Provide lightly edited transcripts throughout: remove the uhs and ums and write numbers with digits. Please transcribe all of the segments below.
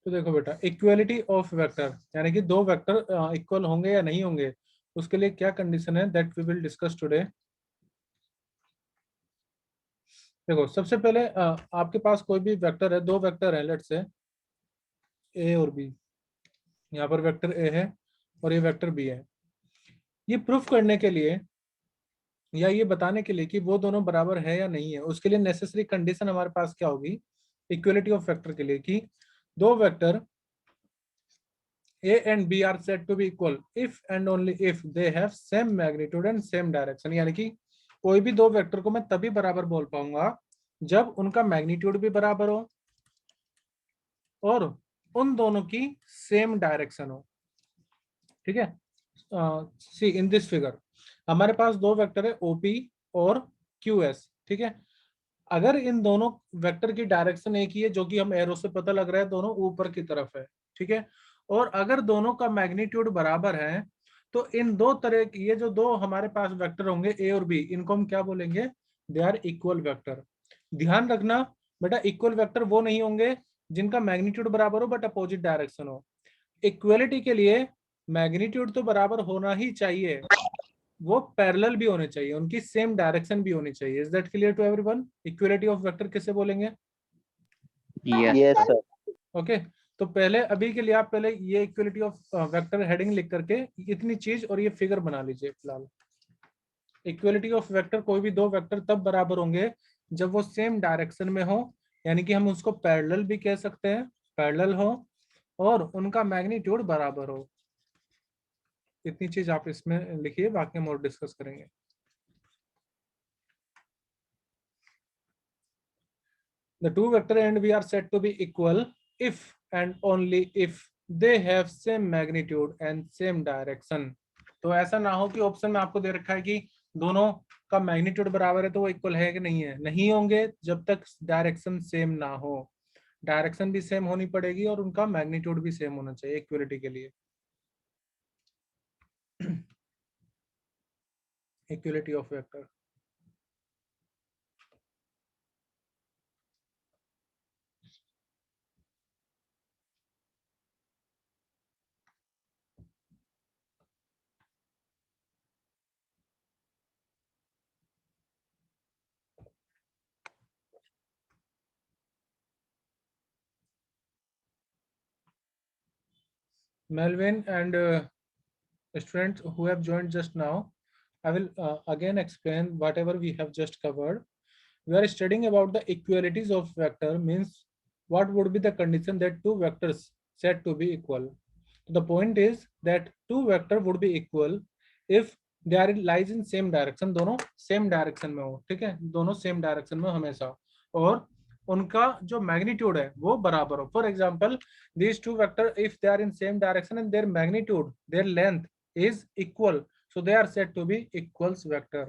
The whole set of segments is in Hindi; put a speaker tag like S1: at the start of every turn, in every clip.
S1: तो देखो बेटा, इक्वलिटी ऑफ वेक्टर यानी कि दो वेक्टर इक्वल होंगे या नहीं होंगे, उसके लिए क्या कंडीशन है, that we will discuss today. देखो सबसे पहले आपके पास कोई भी वेक्टर है, दो वेक्टर है, लेट्स से ए और बी। यहाँ पर वेक्टर ए है और ये वेक्टर बी है। ये प्रूफ करने के लिए या ये बताने के लिए कि वो दोनों बराबर है या नहीं है, उसके लिए नेसेसरी कंडीशन हमारे पास क्या होगी इक्वलिटी ऑफ वेक्टर के लिए, कि दो vector A and B are said to be equal if and only if they have same magnitude and same direction। यानी कि कोई भी दो वेक्टर को मैं तभी बराबर बोल पाऊंगा जब उनका मैग्नीट्यूड भी बराबर हो और उन दोनों की सेम डायरेक्शन हो। ठीक है, सी इन दिस फिगर हमारे पास दो वेक्टर है OP और QS। ठीक है, अगर इन दोनों वेक्टर की डायरेक्शन एक ही है, जो कि हम एरो से पता लग रहा है दोनों ऊपर की तरफ है, ठीक है, और अगर दोनों का मैग्नीट्यूड बराबर है, तो इन दो तरह की ये जो दो हमारे पास वेक्टर होंगे ए और बी, इनको हम क्या बोलेंगे, दे आर इक्वल वेक्टर। ध्यान रखना बेटा, इक्वल वेक्टर वो नहीं होंगे जिनका मैग्नीट्यूड बराबर हो बट अपोजिट डायरेक्शन हो। इक्वलिटी के लिए मैग्नीट्यूड तो बराबर होना ही चाहिए, वो पैरेलल भी होने चाहिए, उनकी सेम डायरेक्शन भी होनी चाहिए। Is that clear to everyone? Equality of vector किसे बोलेंगे?
S2: Yes sir.
S1: ओके, तो पहले अभी के लिए आप पहले ये इक्वलिटी ऑफ वेक्टर हेडिंग लिख करके इतनी चीज और ये फिगर बना लीजिए फिलहाल। इक्वलिटी ऑफ वेक्टर, कोई भी दो वेक्टर तब बराबर होंगे जब वो सेम डायरेक्शन में हो, यानी कि हम उसको पैरेलल भी कह सकते हैं, पैरेलल हो और उनका मैग्नीट्यूड बराबर हो। इतनी चीज आप इसमें लिखिए, बाकी हम और डिस्कस करेंगे। The two vector and we are said to be equal if and only if they have same magnitude and same direction। तो ऐसा ना हो कि ऑप्शन में आपको दे रखा है कि दोनों का मैग्नीट्यूड बराबर है तो वो इक्वल है कि नहीं है, नहीं होंगे जब तक डायरेक्शन सेम ना हो। डायरेक्शन भी सेम होनी पड़ेगी और उनका मैग्नीट्यूड भी सेम होना चाहिए इक्वलिटी के लिए। Equality of vector, Melvin and students who have joined just now, I will again explain whatever we have just covered. We are studying about the equalities of vector, means what would be the condition that two vectors said to be equal. The point is that two vector would be equal if they are lies in same direction, दोनों same direction में हो, ठीक है, दोनों same direction में हमेशा, और उनका जो मैग्नीट्यूड है वो बराबर हो। For example these two vector if they are in same direction and their magnitude, their length is equal, so they are said to be equals vector।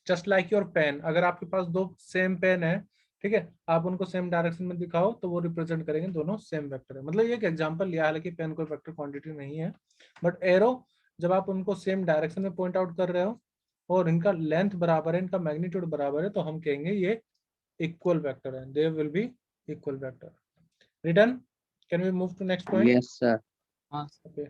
S1: Just like your pen, अगर आपके पास दो सेम पेन है, ठीक है, आप उनको सेम डायरेक्शन में दिखाओ तो वो रिप्रेजेंट करेंगे दोनों सेम वेक्टर है। मतलब ये एक एग्जांपल लिया, हालांकि पेन कोई वेक्टर क्वांटिटी नहीं है, बट एरो जब आप उनको सेम डायरेक्शन में पॉइंट आउट कर रहे हो और इनका लेंथ बराबर है, इनका मैग्नीट्यूड बराबर है, तो हम कहेंगे ये इक्वल वेक्टर है, they will be equal vector. Return, can we move to next point?
S2: Yes sir.
S1: Okay,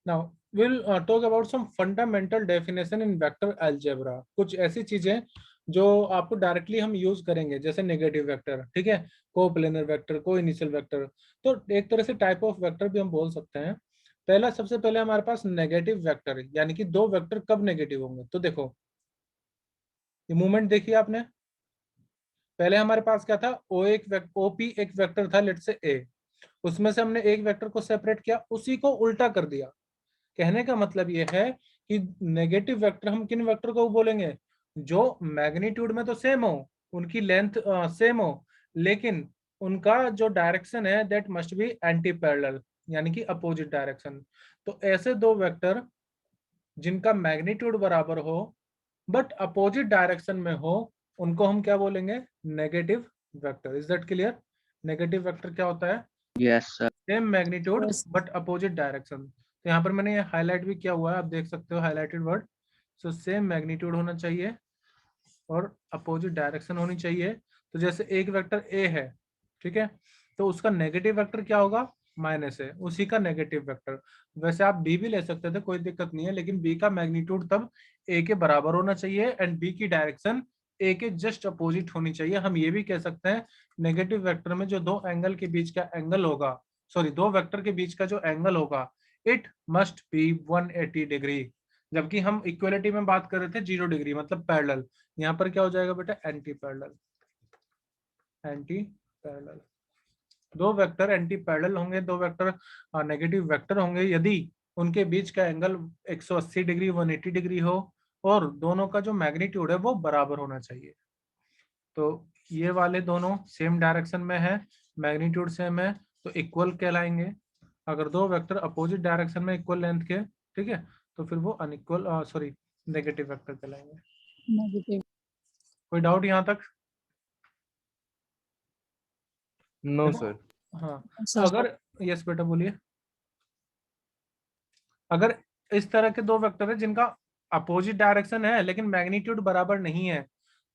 S1: now we'll talk about some fundamental definition in vector algebra। कुछ ऐसी चीजें जो आपको डायरेक्टली हम यूज करेंगे, जैसे नेगेटिव वेक्टर, ठीक है, coplanar vector, coinitial vector, तो एक तरह से टाइप ऑफ वेक्टर भी हम बोल सकते हैं। पहला, सबसे पहले हमारे पास नेगेटिव वेक्टर, यानी कि दो वेक्टर कब नेगेटिव होंगे। तो देखो ये मूवमेंट देखिए आपने, पहले हमारे पास क्या था, OP एक वेक्टर था, लेट से A, उसमें से हमने एक वेक्टर को सेपरेट किया, उसी को उल्टा कर दिया। कहने का मतलब ये है कि नेगेटिव वेक्टर हम किन वेक्टर को बोलेंगे, जो मैग्नीट्यूड में तो सेम हो, उनकी लेंथ सेम हो, लेकिन उनका जो डायरेक्शन है that must be anti parallel, यानी कि अपोजिट डायरेक्शन। तो ऐसे दो वेक्टर जिनका मैग्नीट्यूड बराबर हो बट अपोजिट डायरेक्शन में हो, उनको हम क्या बोलेंगे, negative vector. Is that clear? Negative vector क्या होता है?
S2: Yes sir.
S1: Same magnitude but opposite direction. तो यहाँ पर मैंने ये हाईलाइट भी किया हुआ है, आप देख सकते हो highlighted word. So same magnitude होना चाहिए और अपोजिट डायरेक्शन होनी चाहिए, तो जैसे एक वेक्टर ए है, ठीक है, तो उसका नेगेटिव वेक्टर क्या होगा, माइनस है, उसी का नेगेटिव वेक्टर। वैसे आप बी भी ले सकते थे, कोई दिक्कत नहीं है, लेकिन बी का मैग्नीट्यूड तब ए के बराबर होना चाहिए एंड बी की डायरेक्शन ए के जस्ट अपोजिट होनी चाहिए। हम ये भी कह सकते हैं नेगेटिव वेक्टर में जो दो एंगल के बीच का एंगल होगा, सॉरी दो वेक्टर के बीच का जो एंगल होगा, इट मस्ट बी 180 डिग्री। जबकि हम इक्वलिटी में बात कर रहे थे 0 डिग्री मतलब पैरेलल, यहाँ पर क्या हो जाएगा बेटा, एंटी पैरेलल। एंटी पैरेलल, दो वेक्टर एंटी पैरेलल होंगे, दो वेक्टर नेगेटिव वेक्टर होंगे यदि उनके बीच का एंगल 180 डिग्री 180 डिग्री हो और दोनों का जो मैग्नीट्यूड है वो बराबर होना चाहिए। तो ये वाले दोनों सेम डायरेक्शन में है, मैग्नीट्यूड सेम है, तो इक्वल कहलाएंगे। अगर दो वेक्टर अपोजिट डायरेक्शन में इक्वल लेंथ के, ठीक है, तो फिर वो अनइक्वल सॉरी नेगेटिव वेक्टर कहलाएंगे।
S3: नेगेटिव।
S1: कोई डाउट यहाँ तक?
S2: No sir.
S1: हाँ,
S3: सर
S1: अगर यस बेटा बोलिए। अगर इस तरह के दो वेक्टर है जिनका अपोजिट डायरेक्शन है लेकिन मैग्नीट्यूड बराबर नहीं है,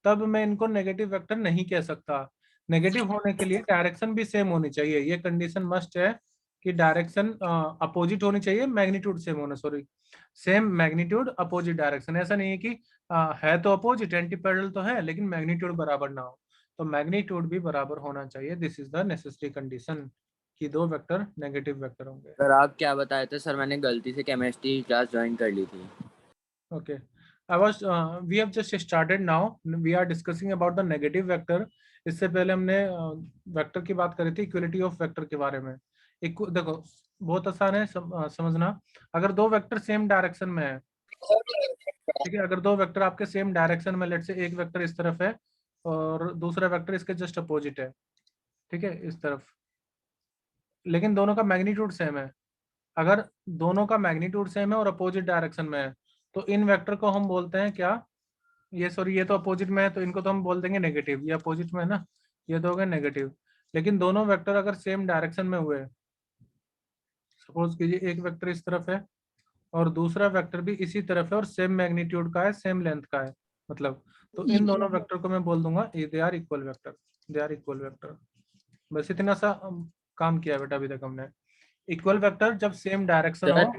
S1: तब मैं इनको नेगेटिव वेक्टर नहीं कह सकता। नेगेटिव होने के लिए डायरेक्शन भी सेम होनी चाहिए, ये कंडीशन मस्ट है कि डायरेक्शन अपोजिट होनी चाहिए, मैग्नीट्यूड सेम होना, sorry same magnitude opposite direction. ऐसा नहीं है कि है तो अपोजिट, एंटी पैरेलल तो है लेकिन मैग्नीट्यूड बराबर ना हो, तो मैग्नीट्यूड भी बराबर होना चाहिए। This is the necessary condition कि दो वेक्टर नेगेटिव वेक्टर होंगे।
S4: सर आप क्या बताए थे सर, मैंने गलती से केमिस्ट्री क्लास ज्वाइन कर ली थी।
S1: Okay, we have just started now. We are discussing about the negative vector. इससे पहले हमने वेक्टर की बात करी थी, इक्वलिटी ऑफ वेक्टर के बारे में। देखो बहुत आसान है समझना। अगर दो वेक्टर सेम डायरेक्शन में है, ठीक है, अगर दो वेक्टर आपके सेम डायरेक्शन में, लेट से एक वेक्टर इस तरफ है और दूसरा वेक्टर इसके जस्ट अपोजिट है, ठीक है, इस तरफ, लेकिन दोनों का मैग्नीट्यूड सेम है। अगर दोनों का मैग्नीट्यूड सेम है और अपोजिट डायरेक्शन में है, तो इन वेक्टर को हम बोलते हैं क्या, ये सॉरी ये तो अपोजिट में है तो इनको तो हम बोल देंगे नेगेटिव, ये अपोजिट में है ना, ये तो हो गया नेगेटिव। लेकिन दोनों वेक्टर अगर सेम डायरेक्शन में हुए, सपोज कीजिए एक वेक्टर इस तरफ है और दूसरा वेक्टर भी इसी तरफ है और सेम मैग्नीट्यूड का है, सेम लेंथ का है मतलब, तो इन दोनों वेक्टर को मैं बोल दूंगा they are equal vector, they are equal vector. बस इतना सा काम किया बेटा अभी तक हमने। इक्वल वेक्टर जब सेम डायरेक्शन हो,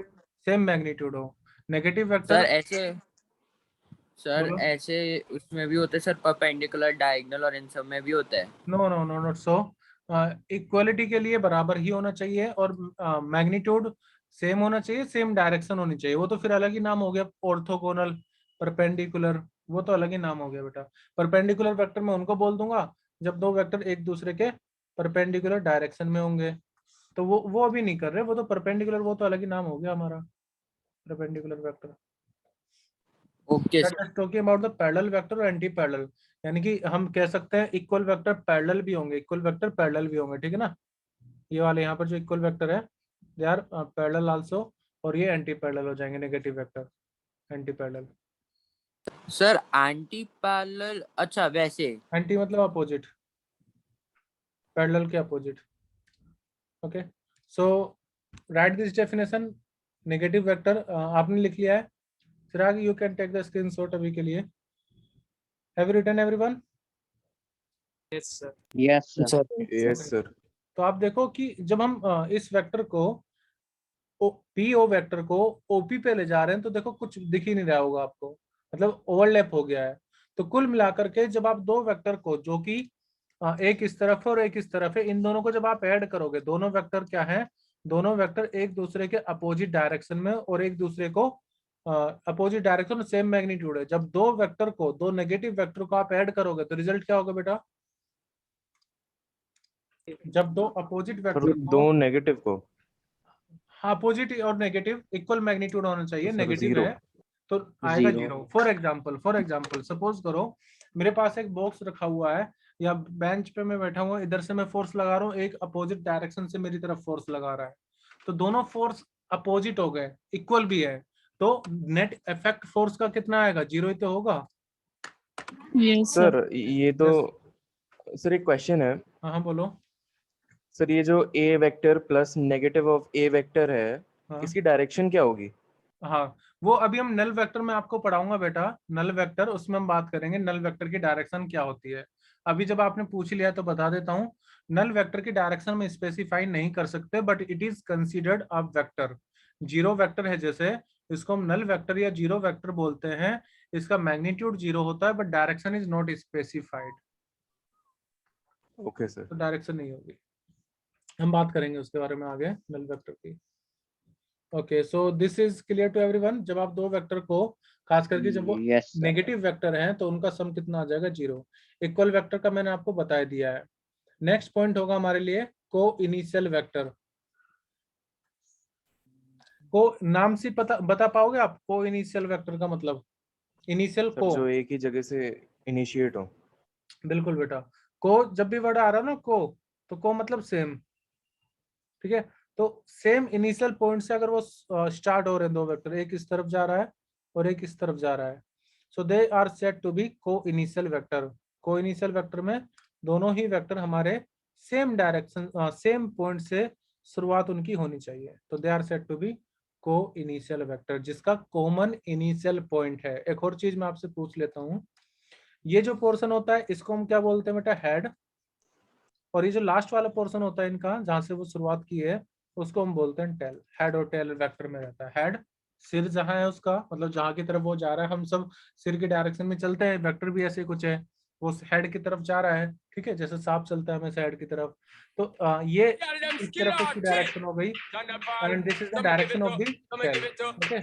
S1: सेम मैग्नीट्यूड हो। नेगेटिव वेक्टर
S4: सर ऐसे उसमें भी होते हैं सर, परपेंडिकुलर, डायगोनल और इन सब में भी होता है।
S1: No no no not so. Equality के लिए बराबर ही होना चाहिए और मैग्नीट्यूड सेम होना चाहिए, सेम डायरेक्शन होनी चाहिए। वो तो फिर अलग ही नाम हो गया, ऑर्थोगोनल, परपेंडिकुलर, वो तो अलग ही नाम हो गया बेटा। परपेंडिकुलर वेक्टर मैं उनको बोल दूंगा जब दो वेक्टर एक दूसरे के परपेंडिकुलर डायरेक्शन में होंगे। तो वो अभी नहीं कर रहे, वो तो परपेंडिकुलर, वो तो अलग ही नाम हो गया हमारा, perpendicular vector.
S4: Okay
S1: talking about the parallel vector और एंटी पैरेलल, यानी कि हम कह सकते हैं इक्वल वेक्टर पैरेलल भी होंगे, इक्वल वेक्टर पैरेलल भी होंगे, ठीक है ना। ये वाले यहाँ पर जो इक्वल वेक्टर है दे आर पैरेलल आल्सो, और ये एंटी पैरेलल हो जाएंगे, negative vector anti parallel.
S4: Sir anti parallel, अच्छा वैसे
S1: एंटी मतलब अपोजिट, पैरेलल के अपोजिट। Okay, so right this definition. Negative vector आपने लिख लिया है, Chirag you can take the screenshot अभी के लिए। Have you written everyone?
S2: Yes sir. Yes sir.
S1: Yes sir. तो आप देखो कि जब हम इस वेक्टर को पी ओ वेक्टर को ओपी पे ले जा रहे हैं तो देखो कुछ दिख ही नहीं रहा होगा आपको, मतलब ओवरलैप हो गया है। तो कुल मिलाकर के जब आप दो वेक्टर को, जो कि एक इस तरफ है और एक इस तरफ है, इन दोनों को जब आप ऐड करोगे, दोनों वेक्टर क्या है, दोनों वेक्टर एक दूसरे के अपोजिट डायरेक्शन में और एक दूसरे को अपोजिट डायरेक्शन सेम मैग्नीट्यूड है। जब दो वेक्टर को, दो नेगेटिव वेक्टर को आप ऐड करोगे तो रिजल्ट क्या होगा बेटा? जब दो अपोजिट वेक्टर
S2: दो नेगेटिव को,
S1: अपोजिट और नेगेटिव इक्वल मैग्नीट्यूड होना चाहिए, नेगेटिव है तो आएगा जीरो। फॉर एग्जांपल सपोज करो मेरे पास एक बॉक्स रखा हुआ है या बेंच पे मैं बैठा हुआ, इधर से मैं फोर्स लगा रहा हूँ, एक अपोजिट डायरेक्शन से मेरी तरफ फोर्स लगा रहा है, तो दोनों फोर्स अपोजिट हो गए, इक्वल भी है, तो नेट इफेक्ट फोर्स का कितना आएगा? जीरो ही तो होगा।
S3: यस
S2: सर ये तो सर एक क्वेश्चन है।
S1: हाँ बोलो
S2: सर ये जो A vector plus negative of A vector है,
S1: हाँ।
S2: इसकी डायरेक्शन क्या होगी?
S1: हाँ, वो अभी हम नल वेक्टर में आपको पढ़ाऊंगा बेटा, नल वेक्टर, उसमें हम बात करेंगे नल वेक्टर की डायरेक्शन क्या होती है। अभी जब आपने पूछ लिया तो बता देता हूँ, नल वेक्टर की डायरेक्शन में स्पेसिफाई नहीं कर सकते, but it is considered a vector. Zero vector है जैसे, इसको हम नल वेक्टर या जीरो वेक्टर बोलते हैं। इसका मैग्नीट्यूड जीरो होता है, but direction is not specified.
S2: Okay sir.
S1: तो डायरेक्शन नहीं होगी, हम बात करेंगे उसके बारे में आगे, नल वेक्टर की। Okay, so this is clear to everyone. जब आप दो वेक्टर को, खास करके जब वो नेगेटिव वेक्टर हैं, तो उनका सम कितना आ जाएगा, जीरो। इक्वल वेक्टर का मैंने आपको बता दिया है। नेक्स्ट पॉइंट होगा हमारे लिए को इनिशियल वेक्टर। को नाम से पता बता पाओगे आप, को इनिशियल वेक्टर का मतलब? इनिशियल
S2: सर
S1: को,
S2: जो एक ही जगह से इनिशिएट हो।
S1: बिल्कुल बेटा। को जब भी वर्ड आ रहा है ना को, तो को मतलब सेम, ठीक है। तो सेम इनिशियल पॉइंट से अगर वो स्टार्ट हो रहे हैं दो वेक्टर, एक इस तरफ जा रहा है और एक इस तरफ जा रहा है, so they are said to be coinitial vector. Coinitial vector में दोनों ही वेक्टर हमारे सेम डायरेक्शन, सेम पॉइंट से शुरुआत उनकी होनी चाहिए, तो they are said to be coinitial vector, जिसका कॉमन इनिशियल पॉइंट है। एक और चीज मैं आपसे पूछ लेता हूँ, ये जो पोर्शन होता है इसको हम क्या बोलते हैं बेटा, हेड। और ये जो लास्ट वाला पोर्शन होता है इनका, जहां से वो शुरुआत की है, उसको हम बोलते हैं टेल। हेड और टेल वेक्टर में रहता है। हेड सिर जहां है उसका, मतलब जहां की तरफ वो जा रहा है, हम सब सिर की डायरेक्शन में चलते हैं, वेक्टर भी ऐसे कुछ है, वो हेड की तरफ जा रहा है, ठीक है, जैसे सांप चलता है हमेशा हेड की तरफ। तो ये इस तरफ इसकी डायरेक्शन हो गई, and this is the direction of the tail. Okay,